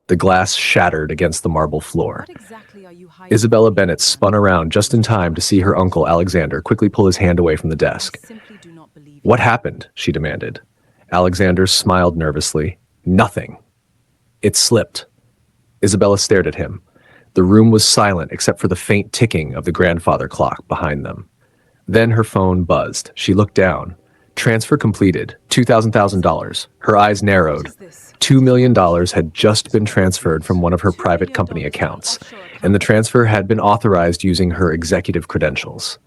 The glass shattered against the marble floor. What exactly are you hiding? Isabella Bennett spun around just in time to see her uncle Alexander quickly pull his hand away from the I desk. simply do not believe "What you. happened?" she demanded. Alexander smiled nervously. "Nothing. It slipped." Isabella stared at him. The room was silent except for the faint ticking of the grandfather clock behind them. Then her phone buzzed. She looked down. Transfer completed. $2,000. Her eyes What narrowed. is this? $2 million had just been transferred from one of her $2 private million company from an accounts, offshore account. and the transfer had been authorized using her executive credentials.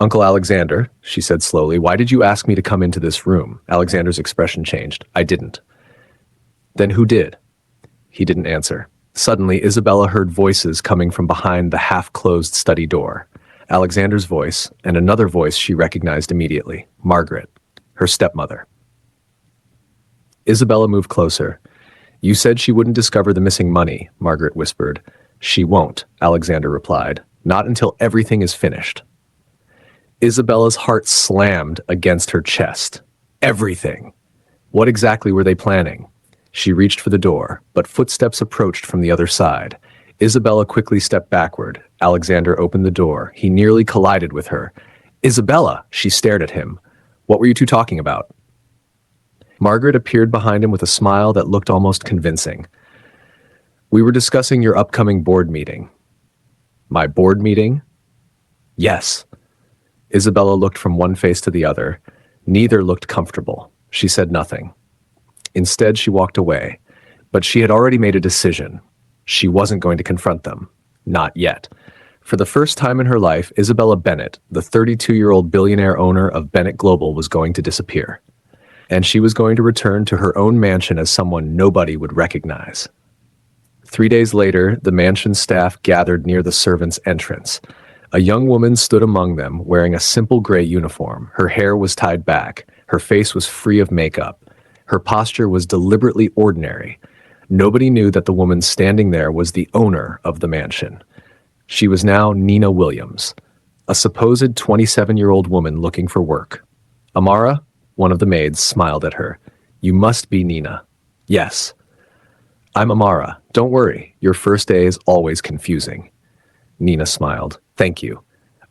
"Uncle Alexander," she said slowly, "why did you ask me to come into this room?" Alexander's expression changed. "I didn't." "Then who did?" He didn't answer. Suddenly, Isabella heard voices coming from behind the half-closed study door. Alexander's voice, and another voice she recognized immediately, Margaret, her stepmother. Isabella moved closer. "You said she wouldn't discover the missing money," Margaret whispered. "She won't," Alexander replied. "Not until everything is finished." Isabella's heart slammed against her chest. Everything. What exactly were they planning? She reached for the door, but footsteps approached from the other side. Isabella quickly stepped backward. Alexander opened the door. He nearly collided with her. "Isabella!" She stared at him. "What were you two talking about?" Margaret appeared behind him with a smile that looked almost convincing. "We were discussing your upcoming board meeting." "My board meeting?" "Yes." Isabella looked from one face to the other. Neither looked comfortable. She said nothing. Instead, she walked away. But she had already made a decision. She wasn't going to confront them. Not yet. For the first time in her life, Isabella Bennett, the 32-year-old billionaire owner of Bennett Global, was going to disappear. And she was going to return to her own mansion as someone nobody would recognize. 3 days later, the mansion staff gathered near the servants' entrance. A young woman stood among them, wearing a simple gray uniform. Her hair was tied back. Her face was free of makeup. Her posture was deliberately ordinary. Nobody knew that the woman standing there was the owner of the mansion. She was now Nina Williams, a supposed 27-year-old woman looking for work. "Amara," one of the maids, smiled at her. "You must be Nina." "Yes." "I'm Amara. Don't worry. Your first day is always confusing." Nina smiled. "Thank you."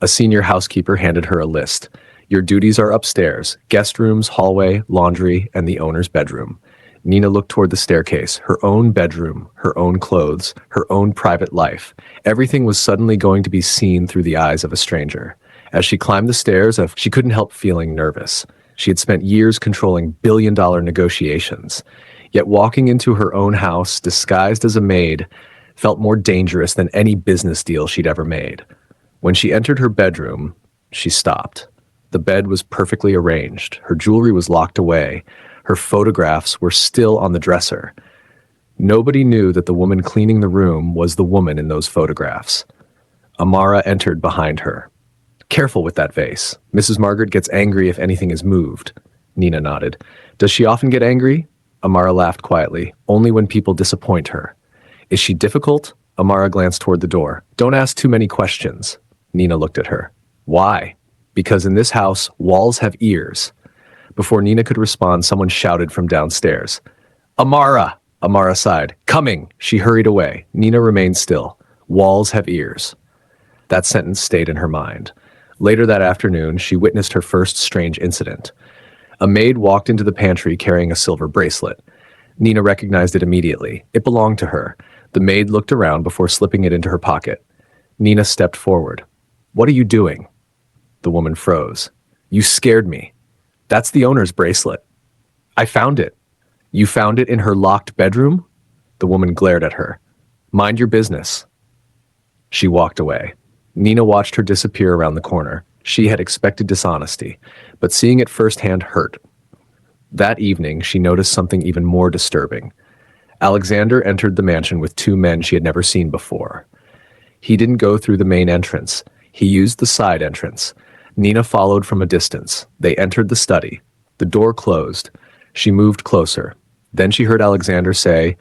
A senior housekeeper handed her a list. "Your duties are upstairs: guest rooms, hallway, laundry, and the owner's bedroom." Nina looked toward the staircase. Her own bedroom, her own clothes, her own private life. Everything was suddenly going to be seen through the eyes of a stranger. As she climbed the stairs, she couldn't help feeling nervous. She had spent years controlling billion-dollar negotiations. Yet walking into her own house, disguised as a maid, felt more dangerous than any business deal she'd ever made. When she entered her bedroom, she stopped. The bed was perfectly arranged. Her jewelry was locked away. Her photographs were still on the dresser. Nobody knew that the woman cleaning the room was the woman in those photographs. Amara entered behind her. "Careful with that vase. Mrs. Margaret gets angry if anything is moved." Nina nodded. "Does she often get angry?" Amara laughed quietly. "Only when people disappoint her." "Is she difficult?" Amara glanced toward the door. "Don't ask too many questions." Nina looked at her. "Why?" "Because in this house, walls have ears." Before Nina could respond, someone shouted from downstairs. "Amara!" Amara sighed. "Coming!" She hurried away. Nina remained still. "Walls have ears." That sentence stayed in her mind. Later that afternoon, she witnessed her first strange incident. A maid walked into the pantry carrying a silver bracelet. Nina recognized it immediately. It belonged to her. The maid looked around before slipping it into her pocket. Nina stepped forward. "What are you doing?" The woman froze. "You scared me." "That's the owner's bracelet." "I found it." "You found it in her locked bedroom?" The woman glared at her. "Mind your business." She walked away. Nina watched her disappear around the corner. She had expected dishonesty, but seeing it firsthand hurt. That evening, she noticed something even more disturbing. Alexander entered the mansion with two men she had never seen before. He didn't go through the main entrance. He used the side entrance. Nina followed from a distance. They entered the study. The door closed. She moved closer. Then she heard Alexander say,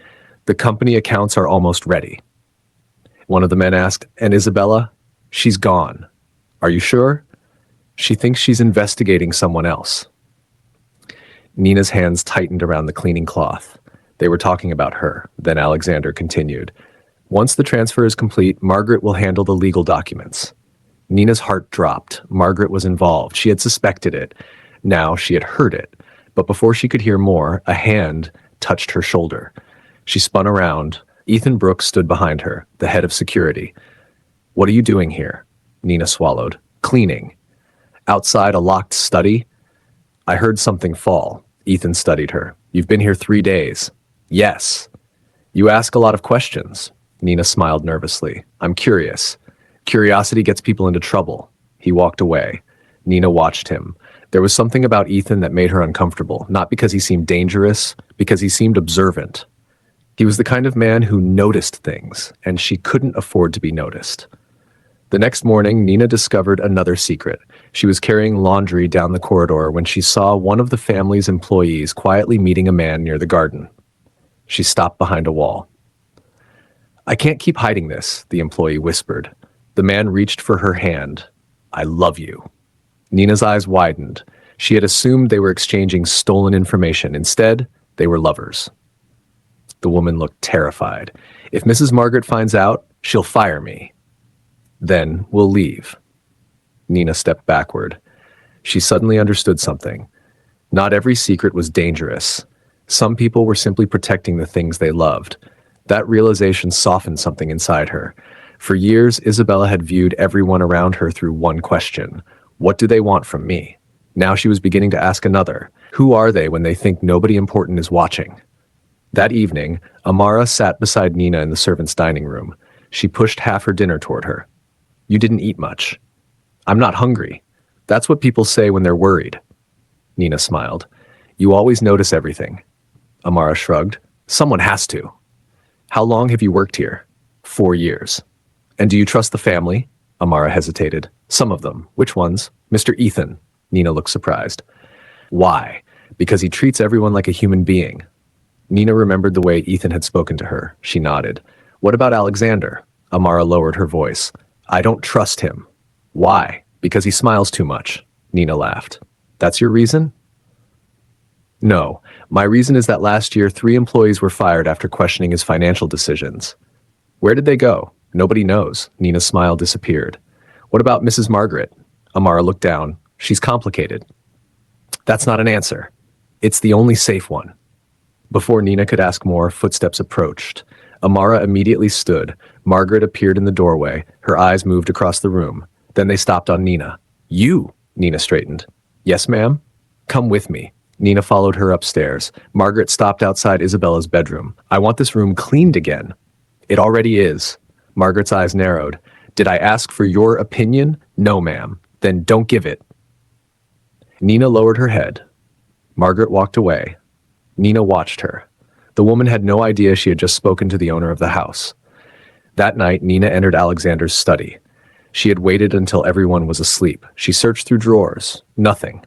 "The company accounts are almost ready." One of the men asked, "And Isabella?" "She's gone." "Are you sure?" "She thinks she's investigating someone else." Nina's hands tightened around the cleaning cloth. They were talking about her. Then Alexander continued. Once the transfer is complete, Margaret will handle the legal documents. Nina's heart dropped. Margaret was involved. She had suspected it. Now she had heard it. But before she could hear more, a hand touched her shoulder. She spun around. Ethan Brooks stood behind her, the head of security. What are you doing here? Nina swallowed. Cleaning. Outside a locked study? I heard something fall. Ethan studied her. You've been here 3 days. Yes. You ask a lot of questions. Nina smiled nervously. I'm curious. Curiosity gets people into trouble. He walked away. Nina watched him. There was something about Ethan that made her uncomfortable, not because he seemed dangerous, because he seemed observant. He was the kind of man who noticed things, and she couldn't afford to be noticed. The next morning, Nina discovered another secret. She was carrying laundry down the corridor when she saw one of the family's employees quietly meeting a man near the garden. She stopped behind a wall. I can't keep hiding this, the employee whispered. The man reached for her hand. I love you. Nina's eyes widened. She had assumed they were exchanging stolen information. Instead, they were lovers. The woman looked terrified. If Mrs. Margaret finds out, she'll fire me. Then we'll leave. Nina stepped backward. She suddenly understood something. Not every secret was dangerous. Some people were simply protecting the things they loved. That realization softened something inside her. For years, Isabella had viewed everyone around her through one question. What do they want from me? Now she was beginning to ask another. Who are they when they think nobody important is watching? That evening, Amara sat beside Nina in the servants' dining room. She pushed half her dinner toward her. You didn't eat much. I'm not hungry. That's what people say when they're worried. Nina smiled. You always notice everything. Amara shrugged. Someone has to. How long have you worked here? 4 years. And do you trust the family? Amara hesitated. Some of them. Which ones? Mr. Ethan. Nina looked surprised. Why? Because he treats everyone like a human being. Nina remembered the way Ethan had spoken to her. She nodded. What about Alexander? Amara lowered her voice. I don't trust him. Why? Because he smiles too much. Nina laughed. That's your reason? No. My reason is that last year 3 employees were fired after questioning his financial decisions. Where did they go? Nobody knows. Nina's smile disappeared. What about Mrs. Margaret? Amara looked down. She's complicated. That's not an answer. It's the only safe one. Before Nina could ask more, footsteps approached. Amara immediately stood. Margaret appeared in the doorway. Her eyes moved across the room. Then they stopped on Nina. You? Nina straightened. Yes, ma'am? Come with me. Nina followed her upstairs. Margaret stopped outside Isabella's bedroom. I want this room cleaned again. It already is. Margaret's eyes narrowed. Did I ask for your opinion? No, ma'am. Then don't give it. Nina lowered her head. Margaret walked away. Nina watched her. The woman had no idea she had just spoken to the owner of the house. That night, Nina entered Alexander's study. She had waited until everyone was asleep. She searched through drawers. Nothing.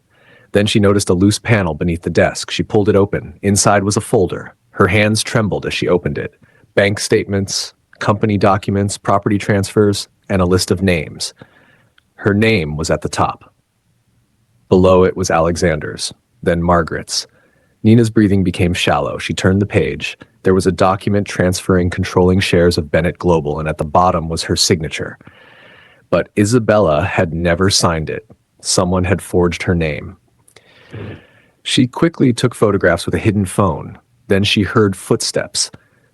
Then she noticed a loose panel beneath the desk. She pulled it open. Inside was a folder. Her hands trembled as she opened it. Bank statements, company documents, property transfers, and a list of names. Her name was at the top. Below it was Alexander's, then Margaret's. Nina's breathing became shallow. She turned the page. There was a document transferring controlling shares of Bennett Global, and at the bottom was her signature. But Isabella had never signed it. Someone had forged her name. She quickly took photographs with a hidden phone. Then she heard footsteps.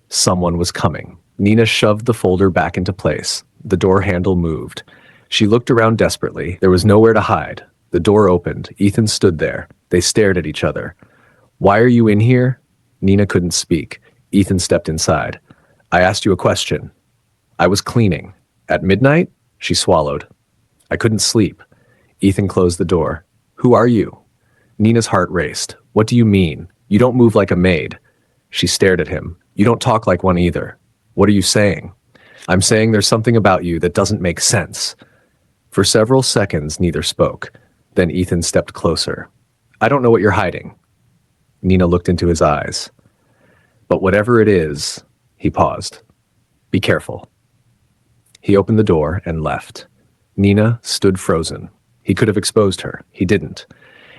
Someone was coming. Nina shoved the folder back into place. The door handle moved. She looked around desperately. There was nowhere to hide. The door opened. Ethan stood there. They stared at each other. Why are you in here? Nina couldn't speak. Ethan stepped inside. I asked you a question. I was cleaning. At midnight? She swallowed. I couldn't sleep. Ethan closed the door. Who are you? Nina's heart raced. What do you mean? You don't move like a maid. She stared at him. You don't talk like one either. What are you saying? I'm saying there's something about you that doesn't make sense. For several seconds, neither spoke. Then Ethan stepped closer. I don't know what you're hiding. Nina looked into his eyes. But whatever it is, he paused. Be careful. He opened the door and left. Nina stood frozen. He could have exposed her. He didn't.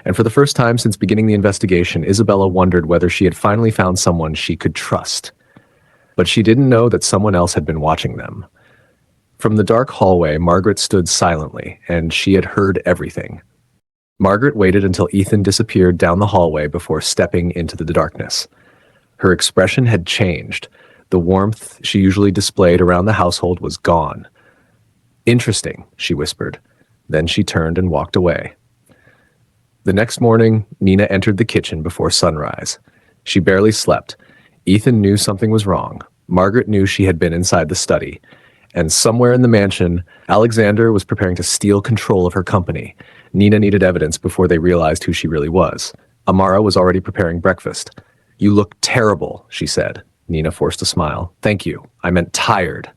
And for the first time since beginning the investigation, Isabella wondered whether she had finally found someone she could trust. But she didn't know that someone else had been watching them. From the dark hallway, Margaret stood silently, and she had heard everything. Margaret waited until Ethan disappeared down the hallway before stepping into the darkness. Her expression had changed. The warmth she usually displayed around the household was gone. "Interesting," she whispered. Then she turned and walked away. The next morning, Nina entered the kitchen before sunrise. She barely slept. Ethan knew something was wrong. Margaret knew she had been inside the study. And somewhere in the mansion, Alexander was preparing to steal control of her company. Nina needed evidence before they realized who she really was. Amara was already preparing breakfast. "You look terrible," she said. Nina forced a smile. "Thank you. I meant tired."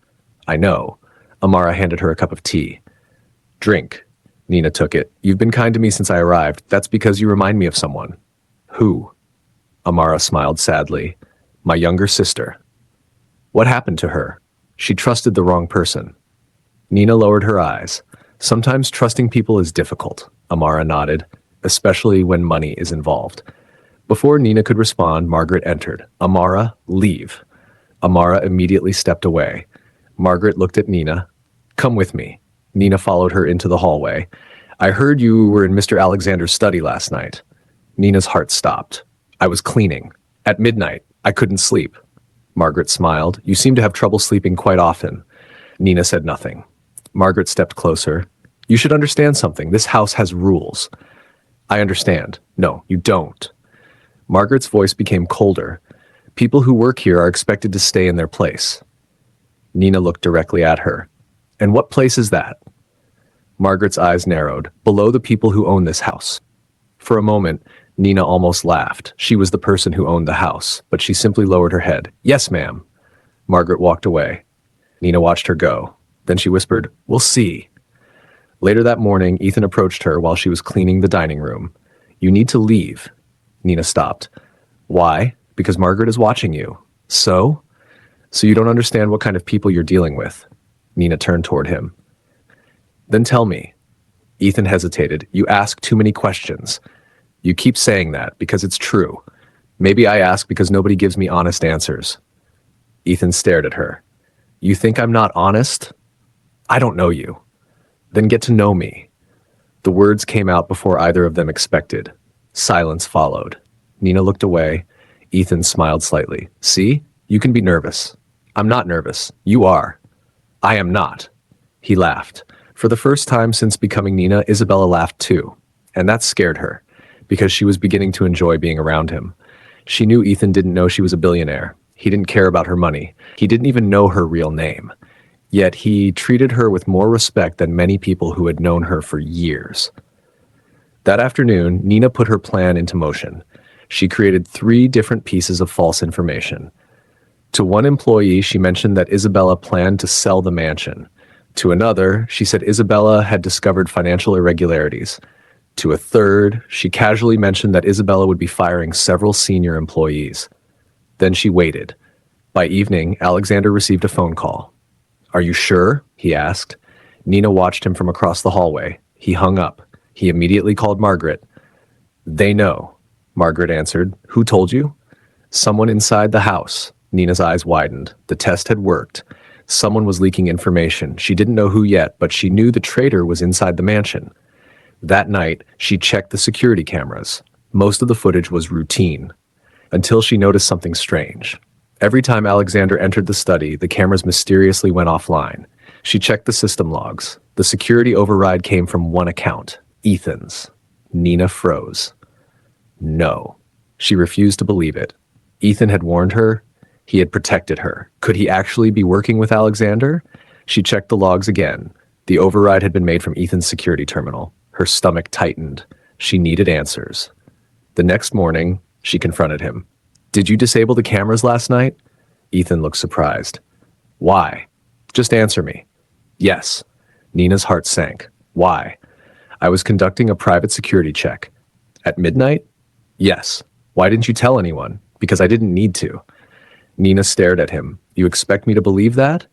"I know." Amara handed her a cup of tea. "Drink." Nina took it. "You've been kind to me since I arrived. That's because you remind me of someone." "Who?" Amara smiled sadly. "My younger sister." "What happened to her?" "She trusted the wrong person." Nina lowered her eyes. "Sometimes trusting people is difficult," Amara nodded, "especially when money is involved." Before Nina could respond, Margaret entered. "Amara, leave." Amara immediately stepped away. Margaret looked at Nina. "Come with me." Nina followed her into the hallway. "I heard you were in Mr. Alexander's study last night." Nina's heart stopped. "I was cleaning. At midnight. I couldn't sleep." Margaret smiled. "You seem to have trouble sleeping quite often." Nina said nothing. Margaret stepped closer. "You should understand something. This house has rules." "I understand." "No, you don't." Margaret's voice became colder. "People who work here are expected to stay in their place." Nina looked directly at her. "And what place is that?" Margaret's eyes narrowed. "Below the people who own this house." For a moment, Nina almost laughed. She was the person who owned the house, but she simply lowered her head. "Yes, ma'am." Margaret walked away. Nina watched her go. Then she whispered, "We'll see." Later that morning, Ethan approached her while she was cleaning the dining room. "You need to leave." Nina stopped. "Why?" "Because Margaret is watching you." "So?" "So you don't understand what kind of people you're dealing with." Nina turned toward him. "Then tell me." Ethan hesitated. "You ask too many questions." "You keep saying that because it's true. Maybe I ask because nobody gives me honest answers." Ethan stared at her. "You think I'm not honest?" "I don't know you." "Then get to know me." The words came out before either of them expected. Silence followed. Nina looked away. Ethan smiled slightly. "See? You can be nervous." "I'm not nervous. You are." "I am not." He laughed. For the first time since becoming Nina, Isabella laughed too. And that scared her, because she was beginning to enjoy being around him. She knew Ethan didn't know she was a billionaire. He didn't care about her money. He didn't even know her real name. Yet he treated her with more respect than many people who had known her for years. That afternoon, Nina put her plan into motion. She created 3 different pieces of false information. To one employee, she mentioned that Isabella planned to sell the mansion. To another, she said Isabella had discovered financial irregularities. To a third, she casually mentioned that Isabella would be firing several senior employees. Then she waited. By evening, Alexander received a phone call. "Are you sure?" he asked. Nina watched him from across the hallway. He hung up. He immediately called Margaret. "They know," Margaret answered. "Who told you?" "Someone inside the house." Nina's eyes widened. The test had worked. Someone was leaking information. She didn't know who yet, but she knew the traitor was inside the mansion. That night, she checked the security cameras. Most of the footage was routine, until she noticed something strange. Every time Alexander entered the study, the cameras mysteriously went offline. She checked the system logs. The security override came from one account, Ethan's. Nina froze. No. She refused to believe it. Ethan had warned her. He had protected her. Could he actually be working with Alexander? She checked the logs again. The override had been made from Ethan's security terminal. Her stomach tightened. She needed answers. The next morning, she confronted him. "Did you disable the cameras last night?" Ethan looked surprised. "Why?" "Just answer me." "Yes." Nina's heart sank. "Why?" "I was conducting a private security check." "At midnight?" "Yes." "Why didn't you tell anyone?" "Because I didn't need to." Nina stared at him. "You expect me to believe that?"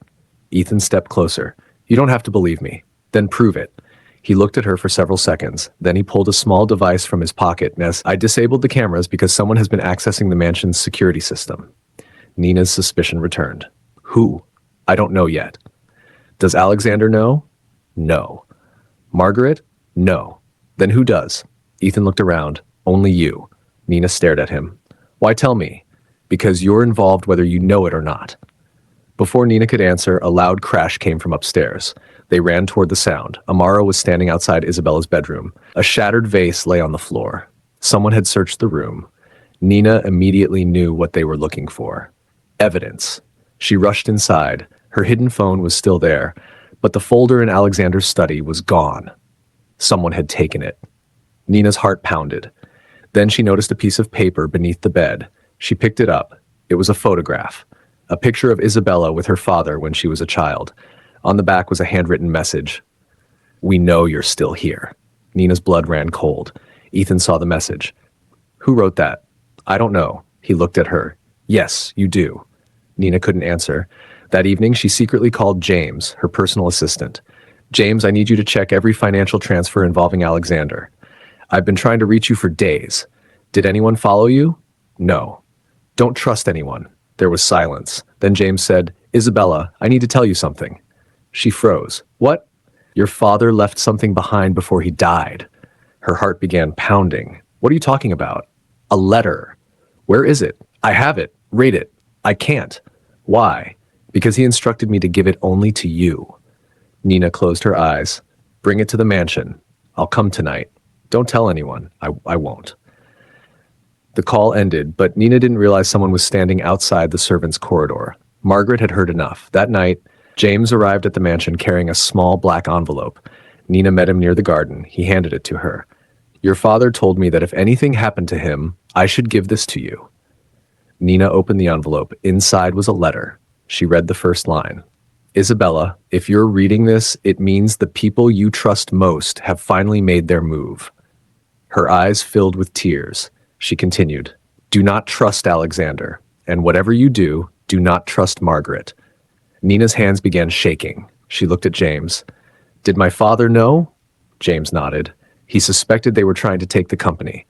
Ethan stepped closer. "You don't have to believe me." "Then prove it." He looked at her for several seconds. Then he pulled a small device from his pocket and said, I disabled the cameras because someone has been accessing the mansion's security system. Nina's suspicion returned. Who? I don't know yet. Does Alexander know? No. Margaret? No. Then who does? Ethan looked around. Only you. Nina stared at him. Why tell me? Because you're involved whether you know it or not. Before Nina could answer, a loud crash came from upstairs. They ran toward the sound. Amara was standing outside Isabella's bedroom. A shattered vase lay on the floor. Someone had searched the room. Nina immediately knew what they were looking for. Evidence. She rushed inside. Her hidden phone was still there, but the folder in Alexander's study was gone. Someone had taken it. Nina's heart pounded. Then she noticed a piece of paper beneath the bed. She picked it up. It was a photograph. A picture of Isabella with her father when she was a child. On the back was a handwritten message. We know you're still here. Nina's blood ran cold. Ethan saw the message. Who wrote that? I don't know. He looked at her. Yes, you do. Nina couldn't answer. That evening, she secretly called James, her personal assistant. James, I need you to check every financial transfer involving Alexander. I've been trying to reach you for days. Did anyone follow you? No. Don't trust anyone. There was silence. Then James said, Isabella, I need to tell you something. She froze. What? Your father left something behind before he died. Her heart began pounding. What are you talking about? A letter. Where is it? I have it. Read it. I can't. Why? Because he instructed me to give it only to you. Nina closed her eyes. Bring it to the mansion. I'll come tonight. Don't tell anyone. I won't. The call ended, but Nina didn't realize someone was standing outside the servants' corridor. Margaret had heard enough. That night, James arrived at the mansion carrying a small black envelope. Nina met him near the garden. He handed it to her. Your father told me that if anything happened to him, I should give this to you. Nina opened the envelope. Inside was a letter. She read the first line. Isabella, if you're reading this, it means the people you trust most have finally made their move. Her eyes filled with tears. She continued, do not trust Alexander, and whatever you do not trust Margaret. Nina's hands began shaking. She looked at James. Did my father know? James nodded. He suspected they were trying to take the company.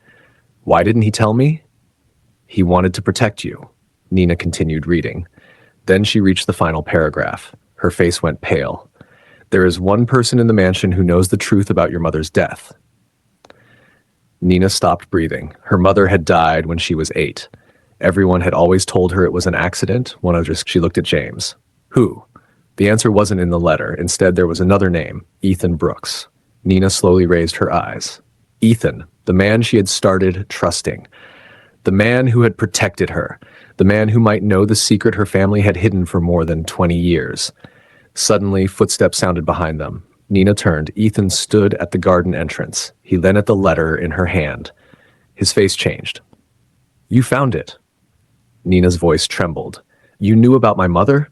Why didn't he tell me? He wanted to protect you. Nina continued reading. Then she reached the final paragraph. Her face went pale. There is one person in the mansion who knows the truth about your mother's death. Nina stopped breathing. Her mother had died when she was 8. Everyone had always told her it was an accident. She looked at James. Who? The answer wasn't in the letter. Instead, there was another name, Ethan Brooks. Nina slowly raised her eyes. Ethan, the man she had started trusting. The man who had protected her. The man who might know the secret her family had hidden for more than 20 years. Suddenly, footsteps sounded behind them. Nina turned. Ethan stood at the garden entrance. He then at the letter in her hand. His face changed. You found it. Nina's voice trembled. You knew about my mother?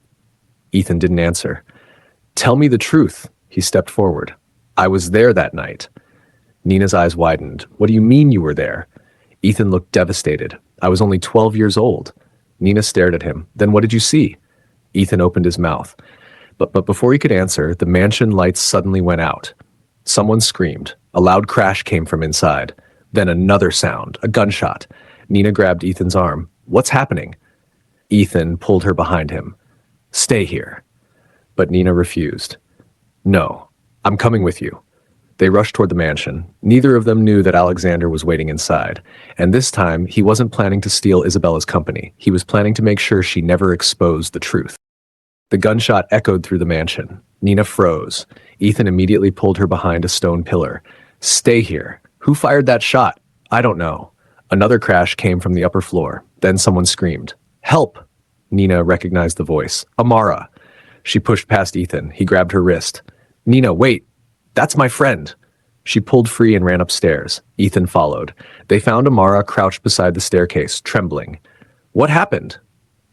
Ethan didn't answer. Tell me the truth. He stepped forward. I was there that night. Nina's eyes widened. What do you mean you were there? Ethan looked devastated. I was only 12 years old. Nina stared at him. Then what did you see? Ethan opened his mouth. But before he could answer, the mansion lights suddenly went out. Someone screamed. A loud crash came from inside. Then another sound, a gunshot. Nina grabbed Ethan's arm. What's happening? Ethan pulled her behind him. Stay here. But Nina refused. No, I'm coming with you. They rushed toward the mansion. Neither of them knew that Alexander was waiting inside. And this time, he wasn't planning to steal Isabella's company. He was planning to make sure she never exposed the truth. The gunshot echoed through the mansion. Nina froze. Ethan immediately pulled her behind a stone pillar. Stay here. Who fired that shot? I don't know. Another crash came from the upper floor. Then someone screamed. Help! Nina recognized the voice. Amara. She pushed past Ethan. He grabbed her wrist. Nina, wait. That's my friend. She pulled free and ran upstairs. Ethan followed. They found Amara crouched beside the staircase, trembling. What happened?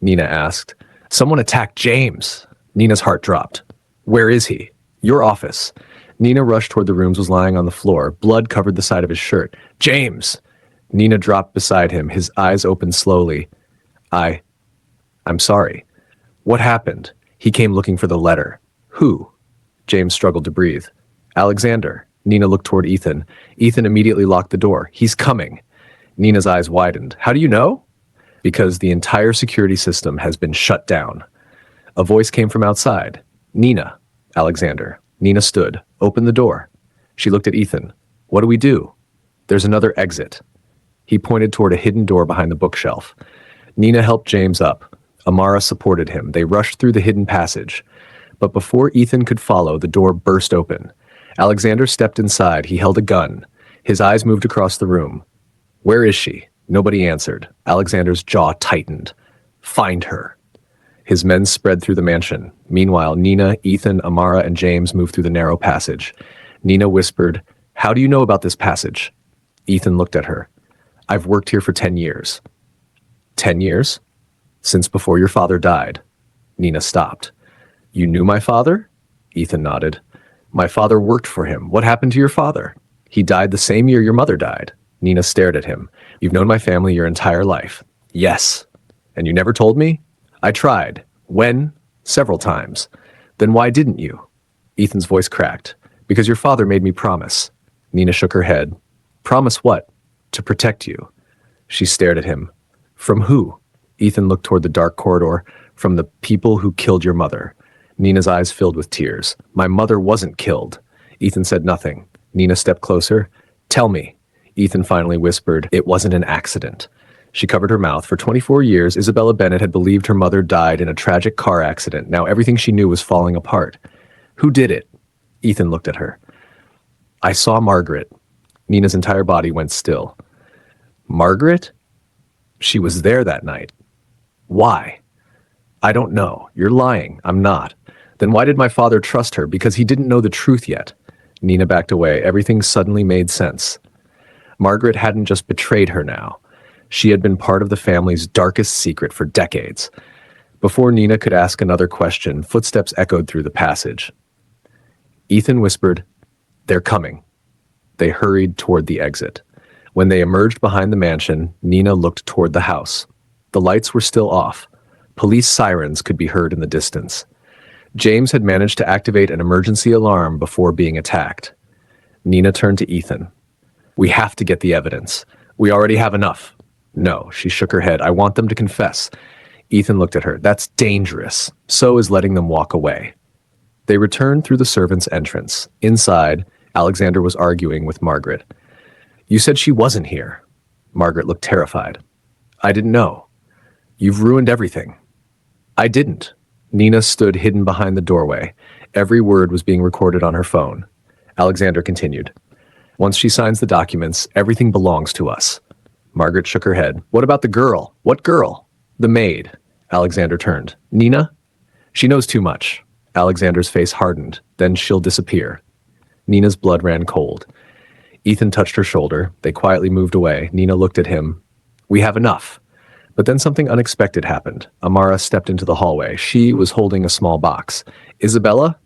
Nina asked. Someone attacked James. Nina's heart dropped. Where is he? Your office. Nina rushed toward the rooms, was lying on the floor. Blood covered the side of his shirt. James! Nina dropped beside him, his eyes opened slowly. I'm sorry. What happened? He came looking for the letter. Who? James struggled to breathe. Alexander. Nina looked toward Ethan. Ethan immediately locked the door. He's coming. Nina's eyes widened. How do you know? Because the entire security system has been shut down. A voice came from outside. Nina. Alexander. Nina stood, opened the door. She looked at Ethan. What do we do? There's another exit. He pointed toward a hidden door behind the bookshelf. Nina helped James up. Amara supported him. They rushed through the hidden passage. But before Ethan could follow, the door burst open. Alexander stepped inside. He held a gun. His eyes moved across the room. Where is she? Nobody answered. Alexander's jaw tightened. Find her. His men spread through the mansion. Meanwhile, Nina, Ethan, Amara, and James moved through the narrow passage. Nina whispered, How do you know about this passage? Ethan looked at her. I've worked here for 10 years. 10 years? Since before your father died. Nina stopped. You knew my father? Ethan nodded. My father worked for him. What happened to your father? He died the same year your mother died. Nina stared at him. You've known my family your entire life. Yes. And you never told me? I tried. When? Several times. Then why didn't you? Ethan's voice cracked. Because your father made me promise. Nina shook her head. Promise what? To protect you. She stared at him. From who? Ethan looked toward the dark corridor. From the people who killed your mother. Nina's eyes filled with tears. My mother wasn't killed. Ethan said nothing. Nina stepped closer. Tell me. Ethan finally whispered, It wasn't an accident. She covered her mouth. For 24 years, Isabella Bennett had believed her mother died in a tragic car accident. Now everything she knew was falling apart. Who did it? Ethan looked at her. I saw Margaret. Nina's entire body went still. Margaret? She was there that night. Why? I don't know. You're lying. I'm not. Then why did my father trust her? Because he didn't know the truth yet. Nina backed away. Everything suddenly made sense. Margaret hadn't just betrayed her now. She had been part of the family's darkest secret for decades. Before Nina could ask another question, footsteps echoed through the passage. Ethan whispered, They're coming. They hurried toward the exit. When they emerged behind the mansion, Nina looked toward the house. The lights were still off. Police sirens could be heard in the distance. James had managed to activate an emergency alarm before being attacked. Nina turned to Ethan. We have to get the evidence. We already have enough. No, she shook her head. I want them to confess. Ethan looked at her. That's dangerous. So is letting them walk away. They returned through the servants' entrance. Inside, Alexander was arguing with Margaret. You said she wasn't here. Margaret looked terrified. I didn't know. You've ruined everything. I didn't. Nina stood hidden behind the doorway. Every word was being recorded on her phone. Alexander continued. Once she signs the documents, everything belongs to us. Margaret shook her head. What about the girl? What girl? The maid. Alexander turned. Nina? She knows too much. Alexander's face hardened. Then she'll disappear. Nina's blood ran cold. Ethan touched her shoulder. They quietly moved away. Nina looked at him. We have enough. But then something unexpected happened. Amara stepped into the hallway. She was holding a small box. Isabella?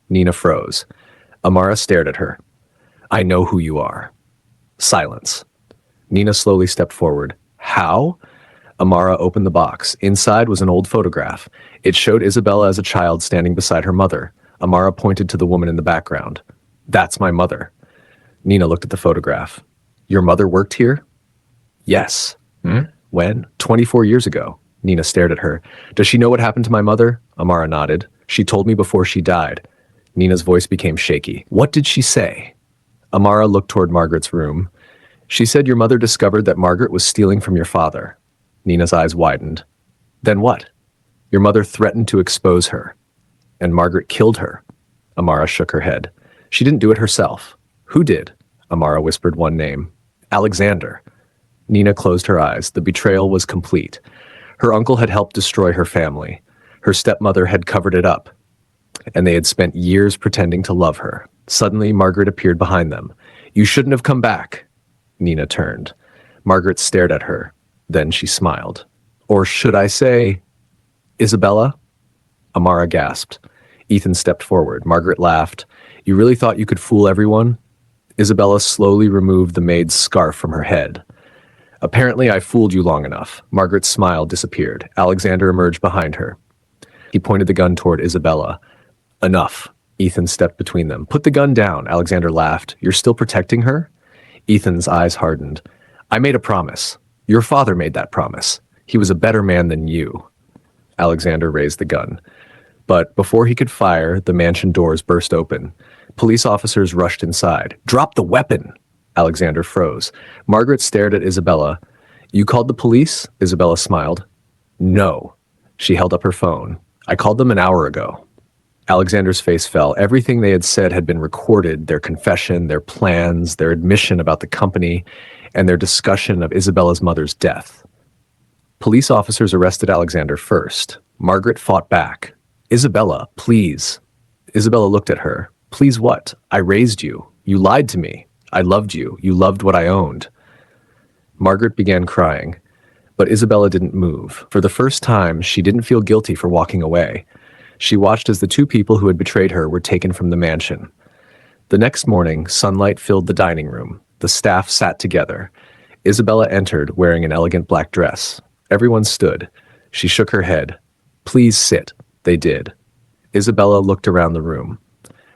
Nina froze. Amara stared at her. I know who you are. Silence. Nina slowly stepped forward. How? Amara opened the box. Inside was an old photograph. It showed Isabella as a child standing beside her mother. Amara pointed to the woman in the background. That's my mother. Nina looked at the photograph. Your mother worked here? Yes. When? 24 years ago. Nina stared at her. Does she know what happened to my mother? Amara nodded. She told me before she died. Nina's voice became shaky. What did she say? Amara looked toward Margaret's room. She said your mother discovered that Margaret was stealing from your father. Nina's eyes widened. Then what? Your mother threatened to expose her. And Margaret killed her. Amara shook her head. She didn't do it herself. Who did? Amara whispered one name. Alexander. Nina closed her eyes. The betrayal was complete. Her uncle had helped destroy her family. Her stepmother had covered it up. And they had spent years pretending to love her. Suddenly, Margaret appeared behind them. You shouldn't have come back. Nina turned. Margaret stared at her. Then she smiled. Or should I say, Isabella? Amara gasped. Ethan stepped forward. Margaret laughed. You really thought you could fool everyone? Isabella slowly removed the maid's scarf from her head. Apparently, I fooled you long enough. Margaret's smile disappeared. Alexander emerged behind her. He pointed the gun toward Isabella. Enough. Ethan stepped between them. Put the gun down, Alexander laughed. You're still protecting her? Ethan's eyes hardened. I made a promise. Your father made that promise. He was a better man than you. Alexander raised the gun. But before he could fire, the mansion doors burst open. Police officers rushed inside. Drop the weapon! Alexander froze. Margaret stared at Isabella. You called the police? Isabella smiled. No. She held up her phone. I called them an hour ago. Alexander's face fell. Everything they had said had been recorded, their confession, their plans, their admission about the company, and their discussion of Isabella's mother's death. Police officers arrested Alexander first. Margaret fought back. Isabella, please. Isabella looked at her. Please what? I raised you. You lied to me. I loved you. You loved what I owned. Margaret began crying, but Isabella didn't move. For the first time, she didn't feel guilty for walking away. She watched as the two people who had betrayed her were taken from the mansion. The next morning, sunlight filled the dining room. The staff sat together. Isabella entered wearing an elegant black dress. Everyone stood. She shook her head. Please sit. They did. Isabella looked around the room.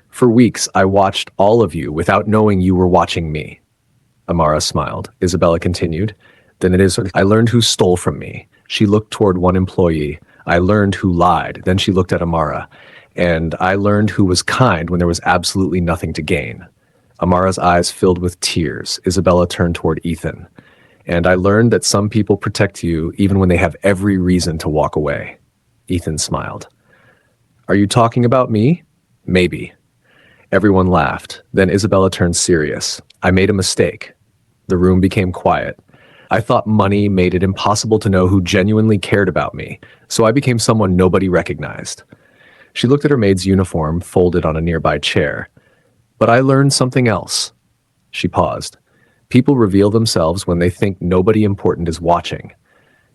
For weeks, I watched all of you without knowing you were watching me. Amara smiled. Isabella continued. Then it is, I learned who stole from me. She looked toward one employee. I learned who lied. Then she looked at Amara. And I learned who was kind when there was absolutely nothing to gain. Amara's eyes filled with tears. Isabella turned toward Ethan. And I learned that some people protect you even when they have every reason to walk away. Ethan smiled. Are you talking about me? Maybe. Everyone laughed. Then Isabella turned serious. I made a mistake. The room became quiet. I thought money made it impossible to know who genuinely cared about me, so I became someone nobody recognized. She looked at her maid's uniform folded on a nearby chair. But I learned something else. She paused. People reveal themselves when they think nobody important is watching.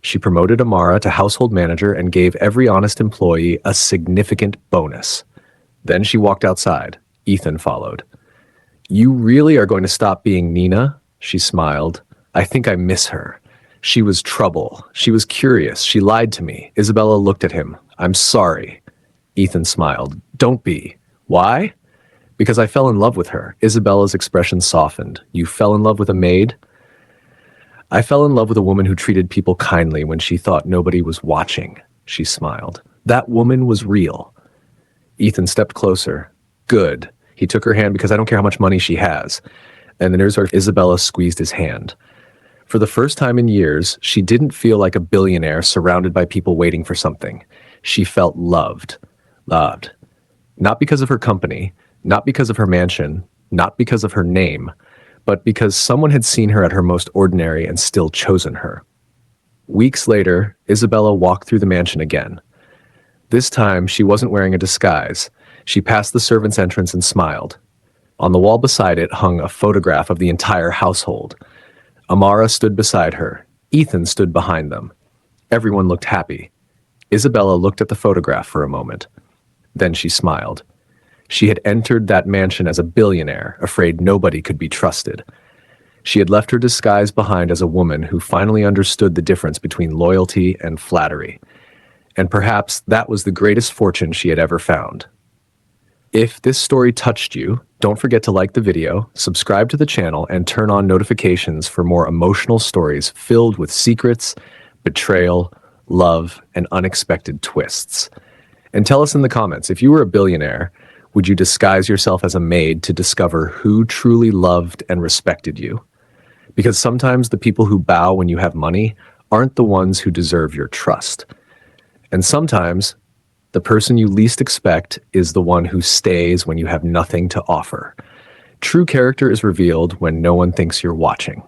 She promoted Amara to household manager and gave every honest employee a significant bonus. Then she walked outside. Ethan followed. You really are going to stop being Nina? She smiled. I think I miss her. She was trouble. She was curious. She lied to me. Isabella looked at him. I'm sorry. Ethan smiled. Don't be. Why? Because I fell in love with her. Isabella's expression softened. You fell in love with a maid? I fell in love with a woman who treated people kindly when she thought nobody was watching. She smiled. That woman was real. Ethan stepped closer. Good. He took her hand because I don't care how much money she has. And then Isabella squeezed his hand. For the first time in years, she didn't feel like a billionaire surrounded by people waiting for something. She felt loved. Loved. Not because of her company, not because of her mansion, not because of her name, but because someone had seen her at her most ordinary and still chosen her. Weeks later, Isabella walked through the mansion again. This time, she wasn't wearing a disguise. She passed the servant's entrance and smiled. On the wall beside it hung a photograph of the entire household. Amara stood beside her. Ethan stood behind them. Everyone looked happy. Isabella looked at the photograph for a moment. Then she smiled. She had entered that mansion as a billionaire, afraid nobody could be trusted. She had left her disguise behind as a woman who finally understood the difference between loyalty and flattery. And perhaps that was the greatest fortune she had ever found. If this story touched you, don't forget to like the video, subscribe to the channel, and turn on notifications for more emotional stories filled with secrets, betrayal, love, and unexpected twists. And tell us in the comments, if you were a billionaire, would you disguise yourself as a maid to discover who truly loved and respected you? Because sometimes the people who bow when you have money aren't the ones who deserve your trust. And sometimes the person you least expect is the one who stays when you have nothing to offer. True character is revealed when no one thinks you're watching.